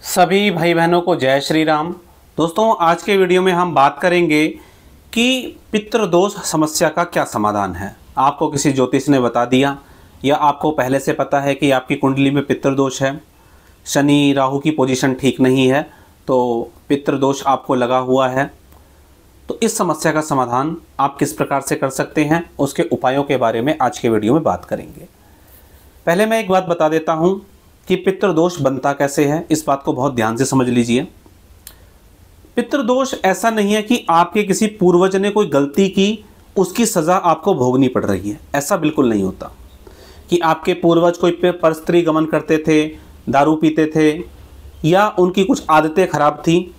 सभी भाई बहनों को जय श्री राम। दोस्तों, आज के वीडियो में हम बात करेंगे कि पितृदोष समस्या का क्या समाधान है। आपको किसी ज्योतिष ने बता दिया या आपको पहले से पता है कि आपकी कुंडली में पितृदोष है, शनि राहु की पोजीशन ठीक नहीं है, तो पितृदोष आपको लगा हुआ है। तो इस समस्या का समाधान आप किस प्रकार से कर सकते हैं, उसके उपायों के बारे में आज के वीडियो में बात करेंगे। पहले मैं एक बात बता देता हूं कि पितृदोष बनता कैसे है, इस बात को बहुत ध्यान से समझ लीजिए। पितृदोष ऐसा नहीं है कि आपके किसी पूर्वज ने कोई गलती की, उसकी सज़ा आपको भोगनी पड़ रही है। ऐसा बिल्कुल नहीं होता कि आपके पूर्वज कोई परस्त्री गमन करते थे, दारू पीते थे, या उनकी कुछ आदतें खराब थी,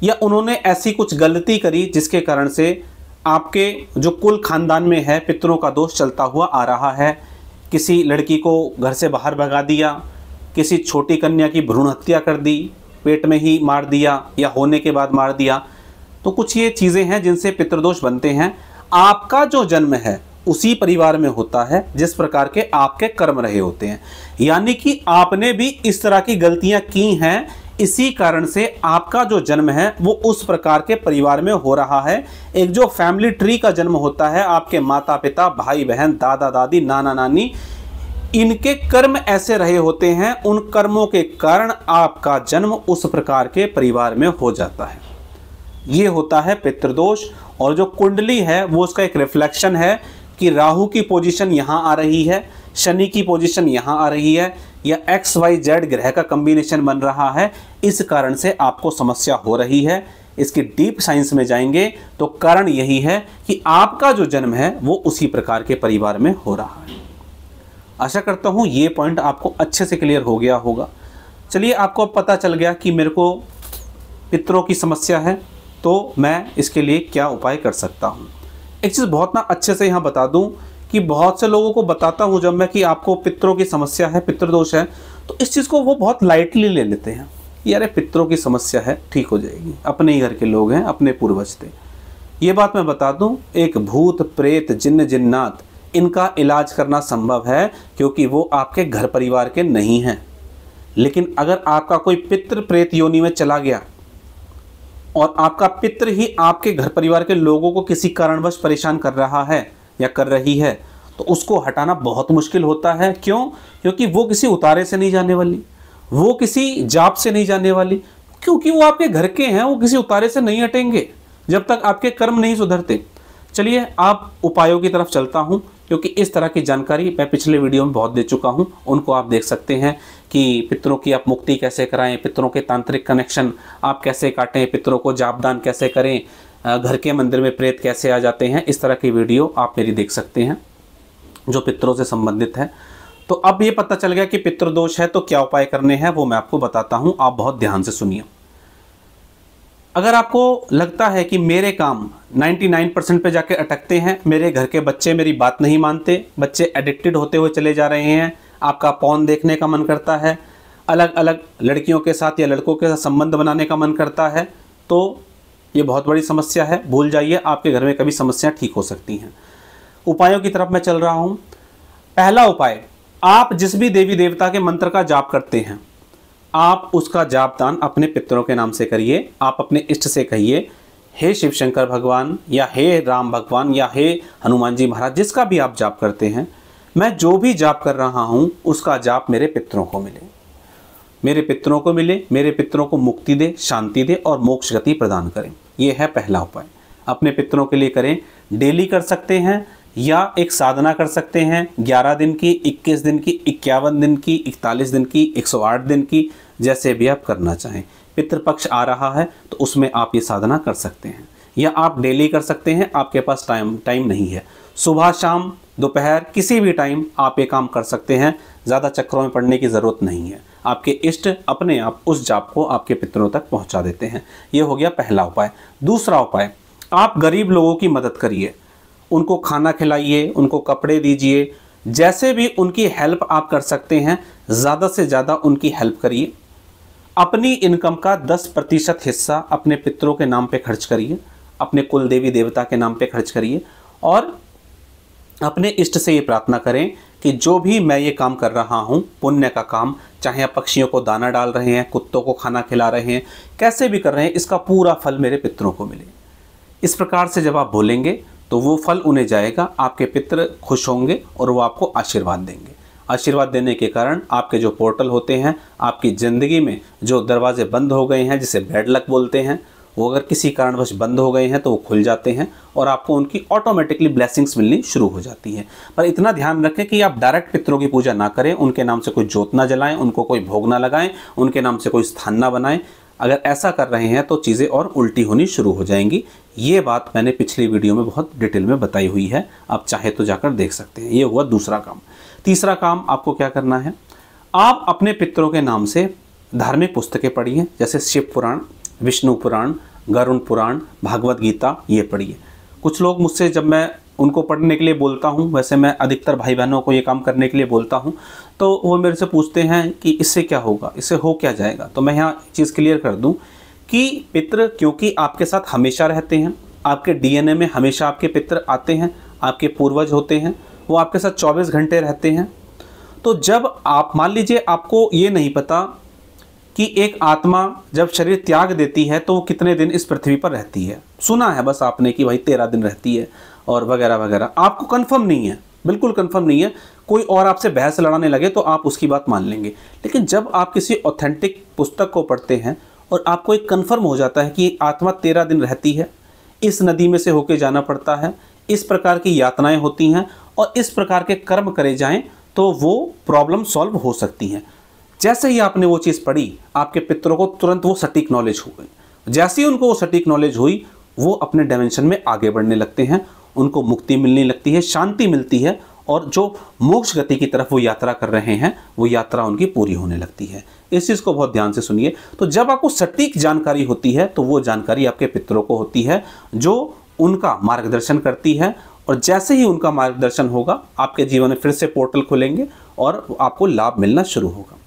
या उन्होंने ऐसी कुछ गलती करी जिसके कारण से आपके जो कुल खानदान में है पितरों का दोष चलता हुआ आ रहा है। किसी लड़की को घर से बाहर भगा दिया, किसी छोटी कन्या की भ्रूण हत्या कर दी, पेट में ही मार दिया या होने के बाद मार दिया। तो कुछ ये चीज़ें हैं जिनसे पितृदोष बनते हैं। आपका जो जन्म है उसी परिवार में होता है जिस प्रकार के आपके कर्म रहे होते हैं, यानी कि आपने भी इस तरह की गलतियां की हैं, इसी कारण से आपका जो जन्म है वो उस प्रकार के परिवार में हो रहा है। एक जो फैमिली ट्री का जन्म होता है, आपके माता पिता, भाई बहन, दादा दादी, नाना नानी, इनके कर्म ऐसे रहे होते हैं, उन कर्मों के कारण आपका जन्म उस प्रकार के परिवार में हो जाता है। ये होता है पितृदोष। और जो कुंडली है वो उसका एक रिफ्लेक्शन है कि राहु की पोजीशन यहाँ आ रही है, शनि की पोजीशन यहाँ आ रही है, या XYZ ग्रह का कॉम्बिनेशन बन रहा है। इस कारण से आपको समस्या हो रही है। इसकी डीप साइंस में जाएंगे तो कारण यही है कि आपका जो जन्म है वो उसी प्रकार के परिवार में हो रहा है। आशा करता हूँ ये पॉइंट आपको अच्छे से क्लियर हो गया होगा। चलिए, आपको अब पता चल गया कि मेरे को पितरों की समस्या है, तो मैं इसके लिए क्या उपाय कर सकता हूँ। एक चीज़ बहुत ना अच्छे से यहाँ बता दूँ कि बहुत से लोगों को बताता हूँ जब मैं कि आपको पितरों की समस्या है, पितृदोष है, तो इस चीज़ को वो बहुत लाइटली ले लेते हैं। यार पितरों की समस्या है, ठीक हो जाएगी, अपने ही घर के लोग हैं, अपने पूर्वज थे। ये बात मैं बता दूँ, एक भूत प्रेत जिन्न जिन्नात, इनका इलाज करना संभव है क्योंकि वो आपके घर परिवार के नहीं हैं। लेकिन अगर आपका कोई पितृ प्रेत योनि में चला गया और आपका पितृ ही आपके घर परिवार के लोगों को किसी कारणवश परेशान कर रहा है या कर रही है, तो उसको हटाना बहुत मुश्किल होता है। क्यों? क्योंकि वो किसी उतारे से नहीं जाने वाली, वो किसी जाप से नहीं जाने वाली, क्योंकि वो आपके घर के हैं। वो किसी उतारे से नहीं हटेंगे जब तक आपके कर्म नहीं सुधरते। चलिए, आप उपायों की तरफ चलता हूँ, क्योंकि इस तरह की जानकारी मैं पिछले वीडियो में बहुत दे चुका हूं। उनको आप देख सकते हैं कि पितरों की आप मुक्ति कैसे कराएं, पितरों के तांत्रिक कनेक्शन आप कैसे काटें, पितरों को जापदान कैसे करें, घर के मंदिर में प्रेत कैसे आ जाते हैं। इस तरह की वीडियो आप मेरी देख सकते हैं जो पितरों से संबंधित है। तो अब ये पता चल गया कि पितृदोष है, तो क्या उपाय करने हैं वो मैं आपको बताता हूँ। आप बहुत ध्यान से सुनिए। अगर आपको लगता है कि मेरे काम 99% पे जाके अटकते हैं, मेरे घर के बच्चे मेरी बात नहीं मानते, बच्चे एडिक्टेड होते हुए चले जा रहे हैं, आपका पॉर्न देखने का मन करता है, अलग अलग लड़कियों के साथ या लड़कों के साथ संबंध बनाने का मन करता है, तो ये बहुत बड़ी समस्या है। भूल जाइए, आपके घर में कभी समस्या ठीक हो सकती हैं। उपायों की तरफ मैं चल रहा हूँ। पहला उपाय, आप जिस भी देवी देवता के मंत्र का जाप करते हैं, आप उसका जापदान अपने पितरों के नाम से करिए। आप अपने इष्ट से कहिए, हे शिव शंकर भगवान, या हे राम भगवान, या हे हनुमान जी महाराज, जिसका भी आप जाप करते हैं, मैं जो भी जाप कर रहा हूँ उसका जाप मेरे पितरों को मिले, मेरे पितरों को मिले, मेरे पितरों को मुक्ति दे, शांति दे और मोक्ष गति प्रदान करें। ये है पहला उपाय। अपने पितरों के लिए करें। डेली कर सकते हैं या एक साधना कर सकते हैं, 11 दिन की, 21 दिन की, 51 दिन की, 41 दिन की, 108 दिन की, जैसे भी आप करना चाहें। पितृपक्ष आ रहा है तो उसमें आप ये साधना कर सकते हैं, या आप डेली कर सकते हैं। आपके पास टाइम नहीं है, सुबह शाम दोपहर किसी भी टाइम आप ये काम कर सकते हैं। ज़्यादा चक्रों में पड़ने की ज़रूरत नहीं है। आपके इष्ट अपने आप उस जाप को आपके पितरों तक पहुंचा देते हैं। ये हो गया पहला उपाय। दूसरा उपाय, आप गरीब लोगों की मदद करिए, उनको खाना खिलाइए, उनको कपड़े दीजिए, जैसे भी उनकी हेल्प आप कर सकते हैं, ज़्यादा से ज़्यादा उनकी हेल्प करिए। अपनी इनकम का 10% हिस्सा अपने पितरों के नाम पे खर्च करिए, अपने कुल देवी देवता के नाम पे खर्च करिए, और अपने इष्ट से ये प्रार्थना करें कि जो भी मैं ये काम कर रहा हूँ पुण्य का काम, चाहे आप पक्षियों को दाना डाल रहे हैं, कुत्तों को खाना खिला रहे हैं, कैसे भी कर रहे हैं, इसका पूरा फल मेरे पितरों को मिले। इस प्रकार से जब आप बोलेंगे तो वो फल उन्हें जाएगा, आपके पितर खुश होंगे और वो आपको आशीर्वाद देंगे। आशीर्वाद देने के कारण आपके जो पोर्टल होते हैं, आपकी ज़िंदगी में जो दरवाजे बंद हो गए हैं, जिसे बैड लक बोलते हैं, वो अगर किसी कारणवश बंद हो गए हैं तो वो खुल जाते हैं और आपको उनकी ऑटोमेटिकली ब्लेसिंग्स मिलनी शुरू हो जाती है। पर इतना ध्यान रखें कि आप डायरेक्ट पितरों की पूजा ना करें, उनके नाम से कोई जोत ना जलाएं, उनको कोई भोग ना लगाएं, उनके नाम से कोई स्थान ना बनाएं। अगर ऐसा कर रहे हैं तो चीज़ें और उल्टी होनी शुरू हो जाएंगी। ये बात मैंने पिछली वीडियो में बहुत डिटेल में बताई हुई है, आप चाहे तो जाकर देख सकते हैं। ये हुआ दूसरा काम। तीसरा काम आपको क्या करना है, आप अपने पितरों के नाम से धार्मिक पुस्तकें पढ़िए, जैसे शिव पुराण, विष्णु पुराण, गरुण पुराण, भागवत गीता, ये पढ़िए। कुछ लोग मुझसे जब मैं उनको पढ़ने के लिए बोलता हूँ, वैसे मैं अधिकतर भाई बहनों को ये काम करने के लिए बोलता हूँ, तो वो मेरे से पूछते हैं कि इससे क्या होगा, इससे हो क्या जाएगा। तो मैं यहाँ चीज़ क्लियर कर दूँ कि पितृ क्योंकि आपके साथ हमेशा रहते हैं, आपके डीएनए में हमेशा आपके पितृ आते हैं, आपके पूर्वज होते हैं, वो आपके साथ 24 घंटे रहते हैं। तो जब आप मान लीजिए आपको ये नहीं पता कि एक आत्मा जब शरीर त्याग देती है तो वो कितने दिन इस पृथ्वी पर रहती है, सुना है बस आपने कि भाई 13 दिन रहती है और वगैरह वगैरह, आपको कंफर्म नहीं है, बिल्कुल कंफर्म नहीं है। कोई और आपसे बहस लड़ाने लगे तो आप उसकी बात मान लेंगे, लेकिन जब आप किसी ऑथेंटिक पुस्तक को पढ़ते हैं और आपको एक कंफर्म हो जाता है कि आत्मा 13 दिन रहती है, इस नदी में से होके जाना पड़ता है, इस प्रकार की यातनाएं होती हैं और इस प्रकार के कर्म करे जाएं तो वो प्रॉब्लम सॉल्व हो सकती हैं। जैसे ही आपने वो चीज़ पढ़ी, आपके पितरों को तुरंत वो सटीक नॉलेज हो गई। जैसे ही उनको वो सटीक नॉलेज हुई, वो अपने डायमेंशन में आगे बढ़ने लगते हैं, उनको मुक्ति मिलने लगती है, शांति मिलती है और जो मोक्ष गति की तरफ वो यात्रा कर रहे हैं, वो यात्रा उनकी पूरी होने लगती है। इस चीज़ को बहुत ध्यान से सुनिए। तो जब आपको सटीक जानकारी होती है तो वो जानकारी आपके पितरों को होती है, जो उनका मार्गदर्शन करती है, और जैसे ही उनका मार्गदर्शन होगा आपके जीवन में फिर से पोर्टल खुलेंगे और आपको लाभ मिलना शुरू होगा।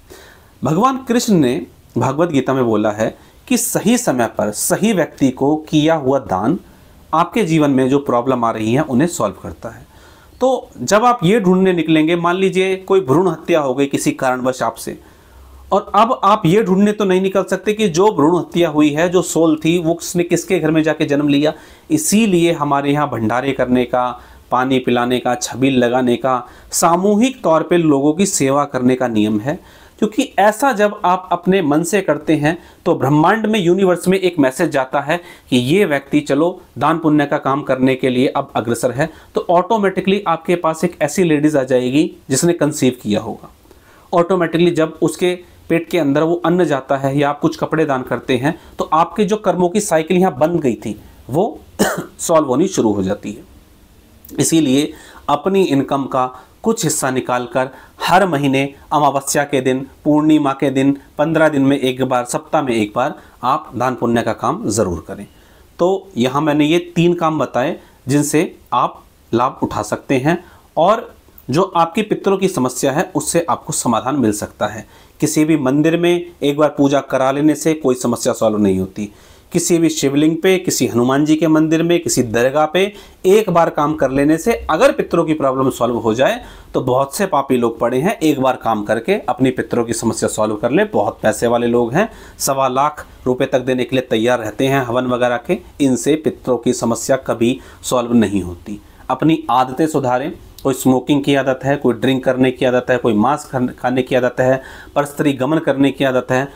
भगवान कृष्ण ने भगवत गीता में बोला है कि सही समय पर सही व्यक्ति को किया हुआ दान आपके जीवन में जो प्रॉब्लम आ रही है उन्हें सॉल्व करता है। तो जब आप ये ढूंढने निकलेंगे, मान लीजिए कोई भ्रूण हत्या हो गई किसी कारणवश आपसे, और अब आप ये ढूंढने तो नहीं निकल सकते कि जो भ्रूण हत्या हुई है, जो सोल थी, वो उसने किसके घर में जाके जन्म लिया। इसीलिए हमारे यहाँ भंडारे करने का, पानी पिलाने का, छबील लगाने का, सामूहिक तौर पे लोगों की सेवा करने का नियम है। क्योंकि ऐसा जब आप अपने मन से करते हैं तो ब्रह्मांड में, यूनिवर्स में एक मैसेज जाता है कि ये व्यक्ति चलो दान पुण्य का काम करने के लिए अब अग्रसर है। तो ऑटोमेटिकली आपके पास एक ऐसी लेडीज आ जाएगी जिसने कंसीव किया होगा। ऑटोमेटिकली जब उसके पेट के अंदर वो अन्न जाता है या आप कुछ कपड़े दान करते हैं तो आपके जो कर्मों की साइकिल यहाँ बन गई थी वो सॉल्व होनी शुरू हो जाती है। इसीलिए अपनी इनकम का कुछ हिस्सा निकालकर हर महीने अमावस्या के दिन, पूर्णिमा के दिन, 15 दिन में एक बार, सप्ताह में एक बार आप दान पुण्य का काम ज़रूर करें। तो यहाँ मैंने ये 3 काम बताए जिनसे आप लाभ उठा सकते हैं और जो आपके पितरों की समस्या है उससे आपको समाधान मिल सकता है। किसी भी मंदिर में एक बार पूजा करा लेने से कोई समस्या सॉल्व नहीं होती। किसी भी शिवलिंग पे, किसी हनुमान जी के मंदिर में, किसी दरगाह पे एक बार काम कर लेने से अगर पितरों की प्रॉब्लम सॉल्व हो जाए तो बहुत से पापी लोग पड़े हैं, एक बार काम करके अपनी पितरों की समस्या सॉल्व कर ले। बहुत पैसे वाले लोग हैं, 1.25 लाख रुपए तक देने के लिए तैयार रहते हैं हवन वगैरह के। इनसे पितरों की समस्या कभी सॉल्व नहीं होती। अपनी आदतें सुधारें। कोई स्मोकिंग की आदत है, कोई ड्रिंक करने की आदत है, कोई मांस खाने की आदत है, परस्त्री गमन करने की आदत है,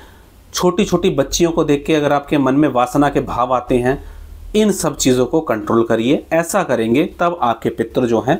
छोटी छोटी बच्चियों को देख के अगर आपके मन में वासना के भाव आते हैं, इन सब चीज़ों को कंट्रोल करिए। ऐसा करेंगे तब आपके पितृ जो हैं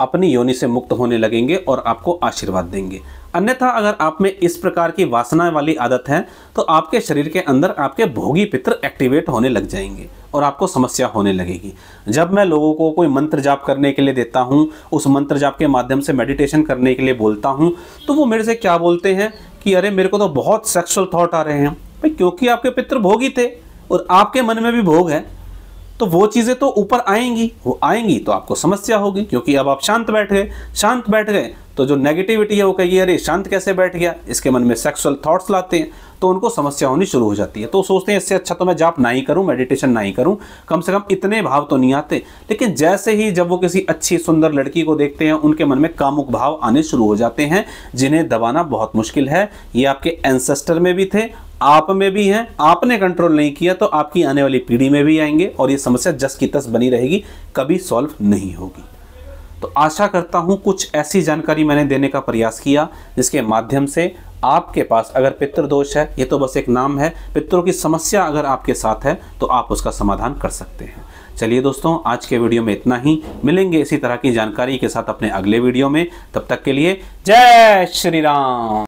अपनी योनि से मुक्त होने लगेंगे और आपको आशीर्वाद देंगे। अन्यथा अगर आप में इस प्रकार की वासना वाली आदत है तो आपके शरीर के अंदर आपके भोगी पितृ एक्टिवेट होने लग जाएंगे और आपको समस्या होने लगेगी। जब मैं लोगों को कोई मंत्र जाप करने के लिए देता हूँ, उस मंत्र जाप के माध्यम से मेडिटेशन करने के लिए बोलता हूँ, तो वो मेरे से क्या बोलते हैं कि अरे मेरे को तो बहुत सेक्सुअल थॉट आ रहे हैं। भाई क्योंकि आपके पितृ भोगी थे और आपके मन में भी भोग है, तो वो चीज़ें तो ऊपर आएंगी, वो आएंगी तो आपको समस्या होगी, क्योंकि अब आप शांत बैठ गए। शांत बैठ गए तो जो नेगेटिविटी है वो कहिए अरे शांत कैसे बैठ गया, इसके मन में सेक्सुअल थॉट्स लाते हैं, तो उनको समस्या होनी शुरू हो जाती है। तो सोचते हैं इससे अच्छा तो मैं जाप ना ही करूं, मेडिटेशन ना ही करूं, कम से कम इतने भाव तो नहीं आते। लेकिन जैसे ही जब वो किसी अच्छी सुंदर लड़की को देखते हैं, उनके मन में कामुक भाव आने शुरू हो जाते हैं, जिन्हें दबाना बहुत मुश्किल है। ये आपके एंसेस्टर में भी थे, आप में भी हैं, आपने कंट्रोल नहीं किया तो आपकी आने वाली पीढ़ी में भी आएंगे, और ये समस्या जस की तस बनी रहेगी, कभी सॉल्व नहीं होगी। तो आशा करता हूं कुछ ऐसी जानकारी मैंने देने का प्रयास किया जिसके माध्यम से आपके पास अगर पितृदोष है, ये तो बस एक नाम है, पितरों की समस्या अगर आपके साथ है तो आप उसका समाधान कर सकते हैं। चलिए दोस्तों, आज के वीडियो में इतना ही। मिलेंगे इसी तरह की जानकारी के साथ अपने अगले वीडियो में। तब तक के लिए जय श्री राम।